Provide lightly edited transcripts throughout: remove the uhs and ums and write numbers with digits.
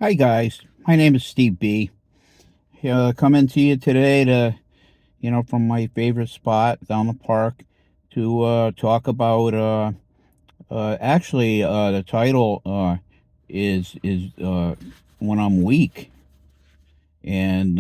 Hi guys, my name is Steve B. Coming to you today from my favorite spot down the park to talk about. The title is when I'm weak, and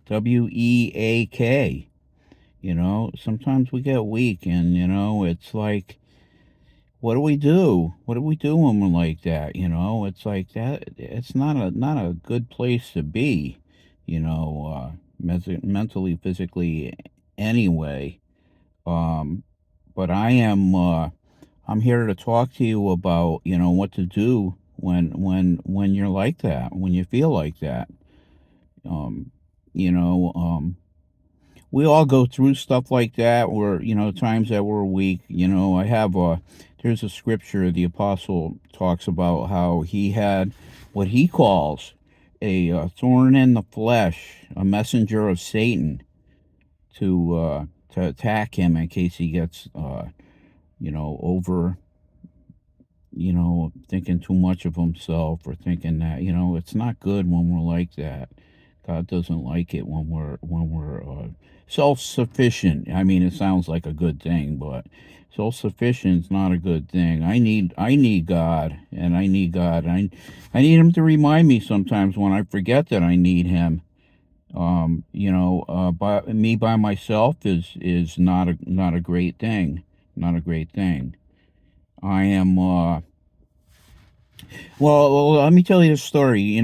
WEAK. Sometimes we get weak, and it's like, what do we do? What do we do when we're like that? It's like that. It's not a good place to be. Mentally, physically, anyway. Um, but I'm here to talk to you about what to do when you're like that, when you feel like that. Um, you know, um, we all go through stuff like that where times that we're weak. I have a There's a scripture the apostle talks about how he had what he calls a thorn in the flesh, a messenger of Satan to attack him in case he gets over thinking too much of himself, or thinking that it's not good when we're like that. God doesn't like it when we're self-sufficient. I mean, it sounds like a good thing, but self-sufficient is not a good thing. I need God, and I need God. I need Him to remind me sometimes when I forget that I need Him. By myself is not a great thing. Not a great thing. I am. Well, let me tell you a story.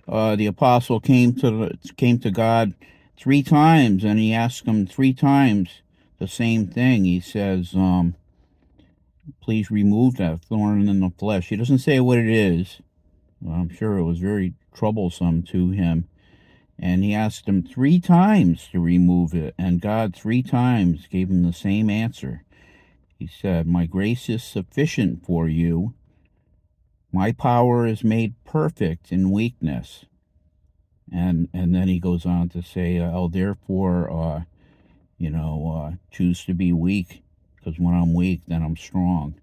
The apostle came to God 3 times, and he asked him 3 times the same thing. He says, "Please remove that thorn in the flesh." He doesn't say what it is. Well, I'm sure it was very troublesome to him, and he asked him 3 times to remove it, and God 3 times gave him the same answer. He said, "My grace is sufficient for you. My power is made perfect in weakness." And then he goes on to say, "I'll therefore, choose to be weak, because when I'm weak, then I'm strong."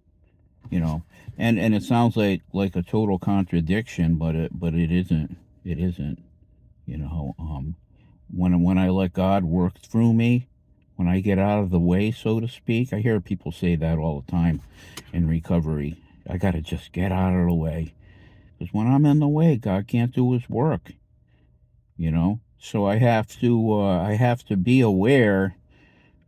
You know, and it sounds like a total contradiction, but it isn't. It isn't. You know, when I let God work through me, when I get out of the way, so to speak. I hear people say that all the time in recovery. I got to just get out of the way, because when I'm in the way, God can't do His work. So I have to be aware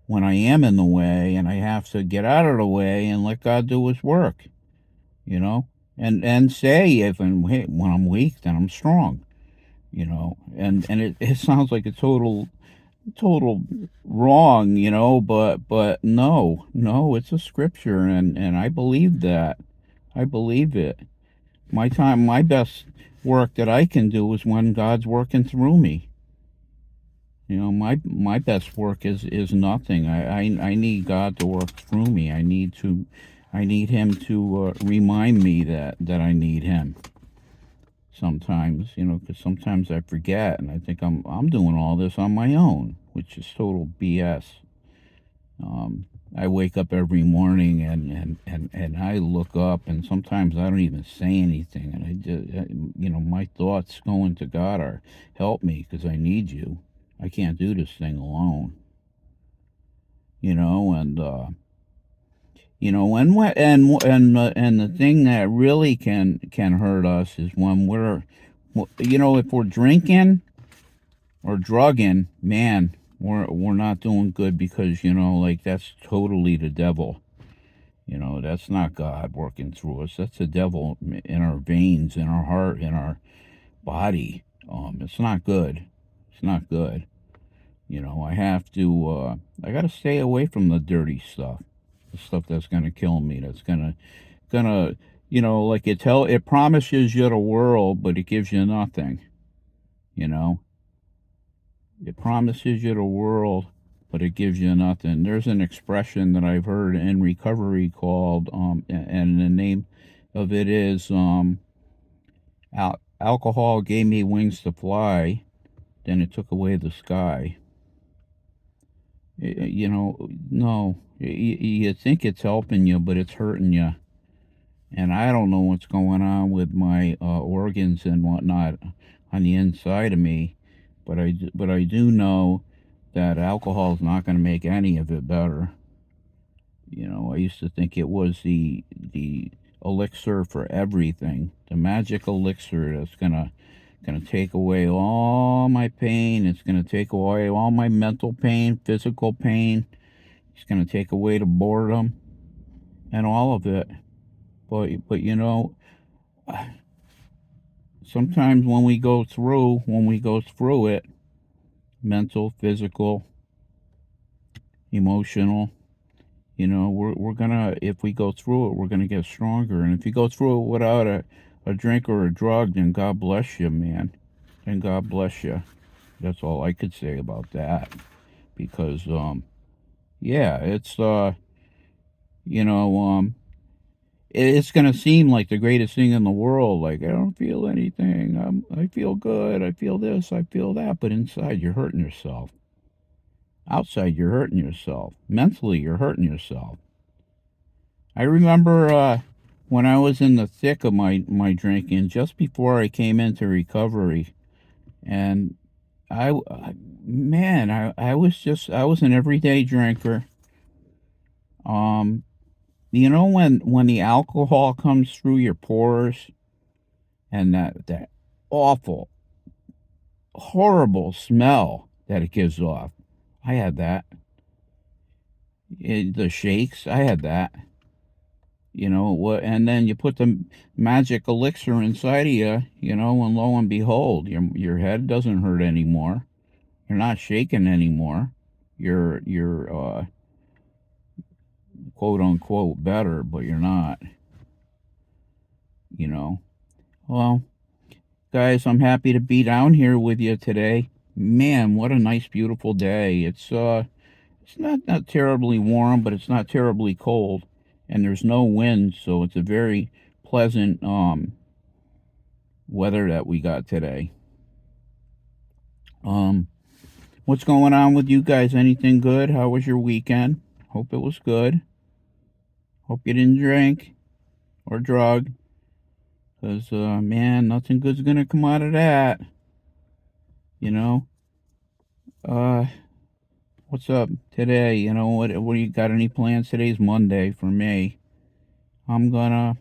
when I am in the way, and I have to get out of the way and let God do His work. You know, and say, when I'm weak, then I'm strong. And it sounds like a total wrong. But no, it's a scripture, and I believe that. I believe it. My best work that I can do is when God's working through me. My best work is nothing. I need God to work through me. I need Him to remind me that I need Him sometimes. Because sometimes I forget, and I think I'm doing all this on my own, which is total BS. I wake up every morning, and I look up, and sometimes I don't even say anything, and I just, my thoughts going to God are, "Help me, because I need you. I can't do this thing alone." And and the thing that really can hurt us is when if we're drinking or drugging, man, we're not doing good, because like, that's totally the devil. That's not God working through us. That's the devil in our veins, in our heart, in our body. It's not good. It's not good. I got to stay away from the dirty stuff, the stuff that's going to kill me, that's gonna, like, it promises you the world, but it gives you nothing. You know, it promises you the world, but it gives you nothing. There's an expression that I've heard in recovery called, and the name of it is, alcohol gave me wings to fly, then it took away the sky. No, you think it's helping you, but it's hurting you. and I don't know what's going on with my organs and whatnot on the inside of me, but I do know that alcohol is not going to make any of it better. You know, I used to think it was the elixir for everything, the magic elixir that's gonna take away all my pain. It's gonna take away all my mental pain, physical pain. It's gonna take away the boredom and all of it. But you know, sometimes when we go through it, mental, physical, emotional, you know, we're gonna, if we go through it, we're gonna get stronger. And if you go through it without a drink or a drug, then God bless you, man. Then God bless you. That's all I could say about that. Because yeah, it's you know, it's gonna seem like the greatest thing in the world. Like, I don't feel anything. I feel good. I feel this. I feel that. But inside, you're hurting yourself. Outside, you're hurting yourself. Mentally, you're hurting yourself. I remember when I was in the thick of my drinking, just before I came into recovery, and man, I was an everyday drinker. You know, when the alcohol comes through your pores and that awful, horrible smell that it gives off. I had that. The shakes, I had that. You know what? And then you put the magic elixir inside of you, you know, and lo and behold, your head doesn't hurt anymore. You're not shaking anymore. You're quote unquote better, but you're not. You know. Well, guys, I'm happy to be down here with you today. Man, what a nice, beautiful day. It's not terribly warm, but it's not terribly cold, and there's no wind, so it's a very pleasant weather that we got today. Um, what's going on with you guys? Anything good? How was your weekend? Hope it was good. Hope you didn't drink or drug, cause man, nothing good's gonna come out of that. You know. Uh, what's up today? You know what? Do you got any plans? Today's Monday for me. I'm gonna,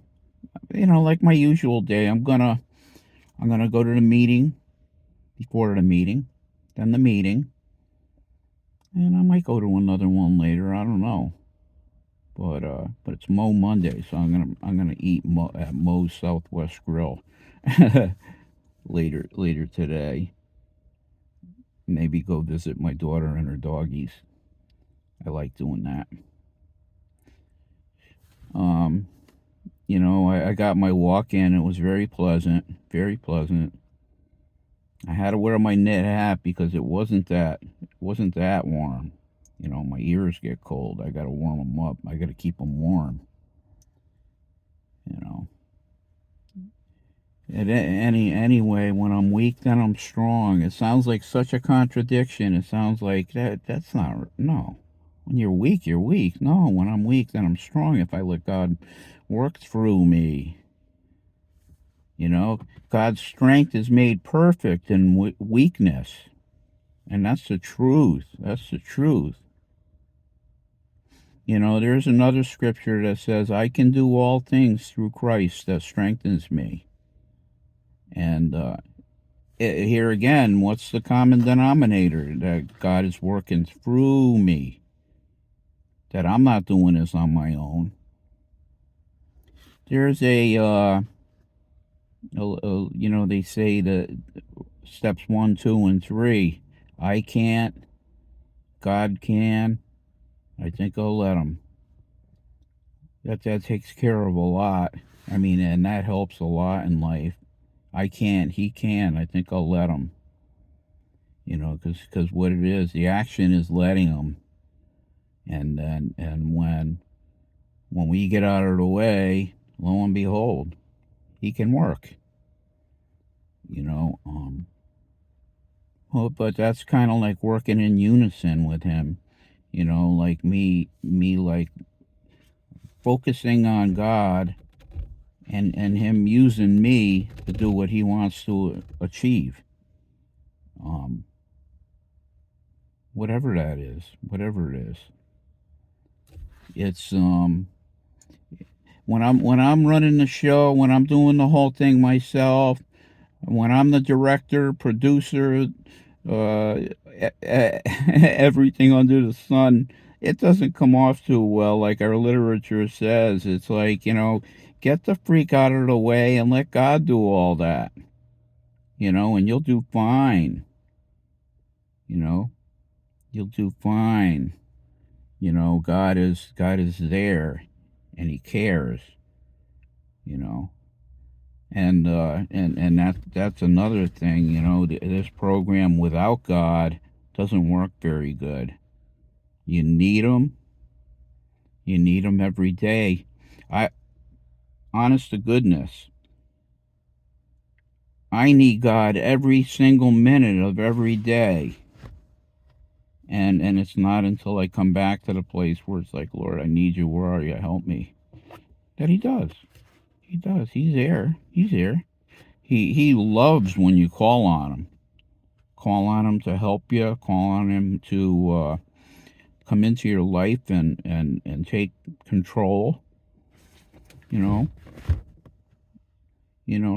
you know, like my usual day. I'm gonna go to the meeting, before the meeting, then the meeting, and I might go to another one later. I don't know, but it's Mo Monday, so I'm gonna eat at Mo's Southwest Grill later today. Maybe go visit my daughter and her doggies. I like doing that. Um, you know, I got my walk in. It was very pleasant, very pleasant. I had to wear my knit hat because it wasn't that warm. You know, my ears get cold. I got to warm them up. I got to keep them warm. You know. Anyway, when I'm weak, then I'm strong. It sounds like such a contradiction. It sounds like that's not no. When you're weak, you're weak. No, when I'm weak, then I'm strong. If I let God work through me, you know, God's strength is made perfect in weakness. And that's the truth. That's the truth. You know, there's another scripture that says, I can do all things through Christ that strengthens me. And here again, what's the common denominator? That God is working through me. That I'm not doing this on my own. There's you know, they say that steps 1, 2, and 3. I can't. God can. I think I'll let him. That takes care of a lot. I mean, and that helps a lot in life. I can't. He can. I think I'll let him. You know, because what it is, the action is letting him. And then when we get out of the way, lo and behold, he can work. You know, well, but that's kind of like working in unison with him. You know, like me like focusing on God and him using me to do what he wants to achieve. Um, whatever that is, whatever it is. It's when I'm running the show, when I'm doing the whole thing myself, when I'm the director, producer, everything under the sun, it doesn't come off too well. Like our literature says, it's like, get the freak out of the way and let God do all that, and you'll do fine. You know, you'll do fine. God is there, and He cares. You know, and that's another thing. This program without God doesn't work very good. You need Him. You need Him every day. I, honest to goodness, I need God every single minute of every day. And it's not until I come back to the place where it's like, Lord, I need you. Where are you? Help me. That He does. He does. He's there. He's there. He loves when you call on Him. Call on Him to help you. Call on Him to come into your life and take control.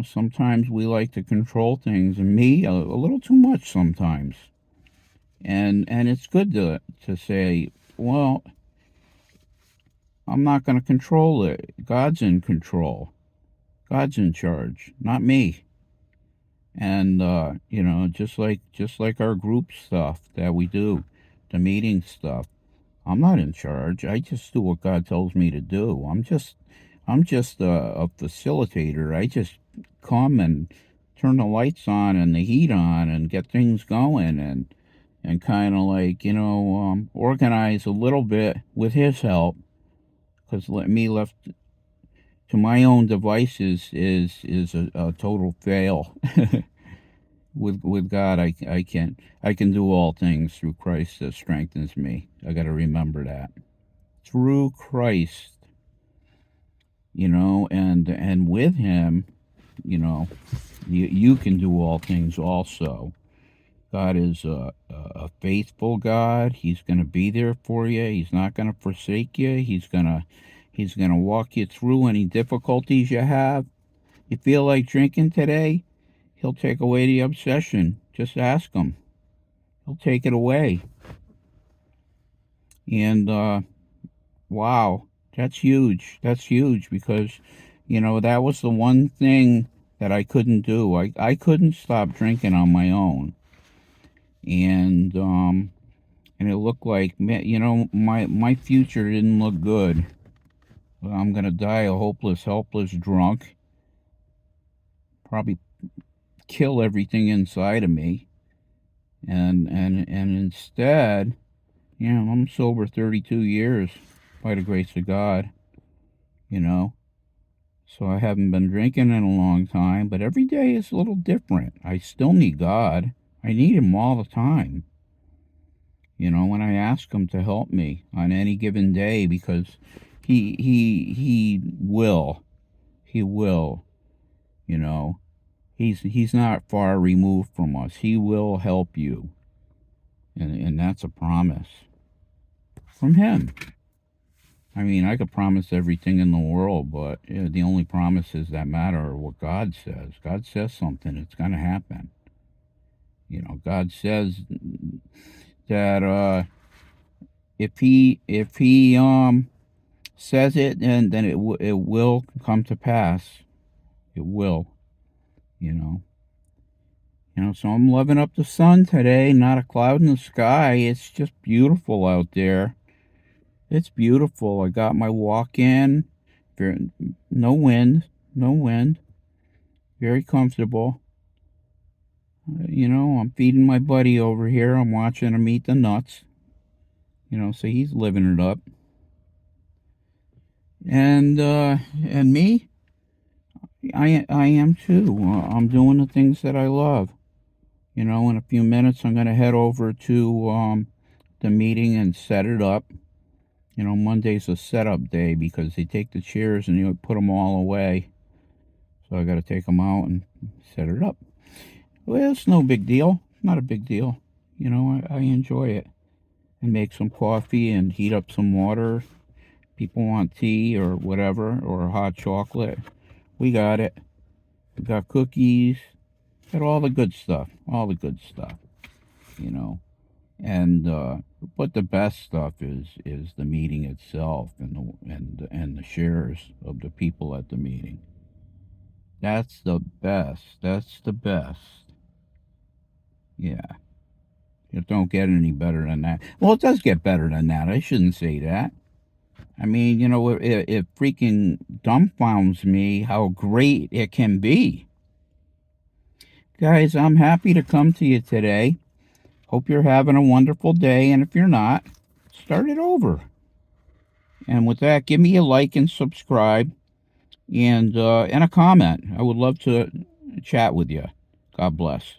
Sometimes we like to control things, and me a little too much sometimes. And it's good to say, well, I'm not going to control it. God's in control. God's in charge, not me. And just like our group stuff that we do, the meeting stuff, I'm not in charge. I just do what God tells me to do. I'm just a facilitator. I just come and turn the lights on and the heat on and get things going and kind of like organize a little bit with His help, because me left to my own devices is a total fail. With God, I can do all things through Christ that strengthens me. I got to remember that, through Christ, and with Him, you can do all things also. God is a faithful God. He's going to be there for you. He's not going to forsake you. He's gonna walk you through any difficulties you have. You feel like drinking today? He'll take away the obsession. Just ask Him. He'll take it away. And wow, that's huge. That's huge, because that was the one thing that I couldn't do. I couldn't stop drinking on my own. And it looked like, my future didn't look good. I'm gonna die a hopeless, helpless drunk. Probably kill everything inside of me. And instead, I'm sober 32 years by the grace of God. So I haven't been drinking in a long time, but every day is a little different. I still need God. I need Him all the time. When I ask Him to help me on any given day, because He will. He will. He's not far removed from us. He will help you. And that's a promise from Him. I mean, I could promise everything in the world, but the only promises that matter are what God says. God says something, it's going to happen. God says that if he says it, then it will come to pass. It will. So I'm loving up the sun today. Not a cloud in the sky. It's just beautiful out there. It's beautiful. I got my walk in. No wind. No wind. Very comfortable. I'm feeding my buddy over here. I'm watching him eat the nuts. So he's living it up. And me, I am too. I'm doing the things that I love. In a few minutes, I'm going to head over to the meeting and set it up. Monday's a setup day, because they take the chairs and put them all away. So I got to take them out and set it up. Well, it's no big deal. Not a big deal. You know, I enjoy it. And make some coffee and heat up some water. People want tea or whatever, or hot chocolate. We got it. We got cookies. Got all the good stuff. All the good stuff. You know. And but the best stuff is the meeting itself and the shares of the people at the meeting. That's the best. That's the best. Yeah. It don't get any better than that. Well, it does get better than that. I shouldn't say that. I mean, you know, it freaking dumbfounds me how great it can be. Guys, I'm happy to come to you today. Hope you're having a wonderful day, and if you're not, start it over. And with that, give me a like and subscribe, and a comment. I would love to chat with you. God bless.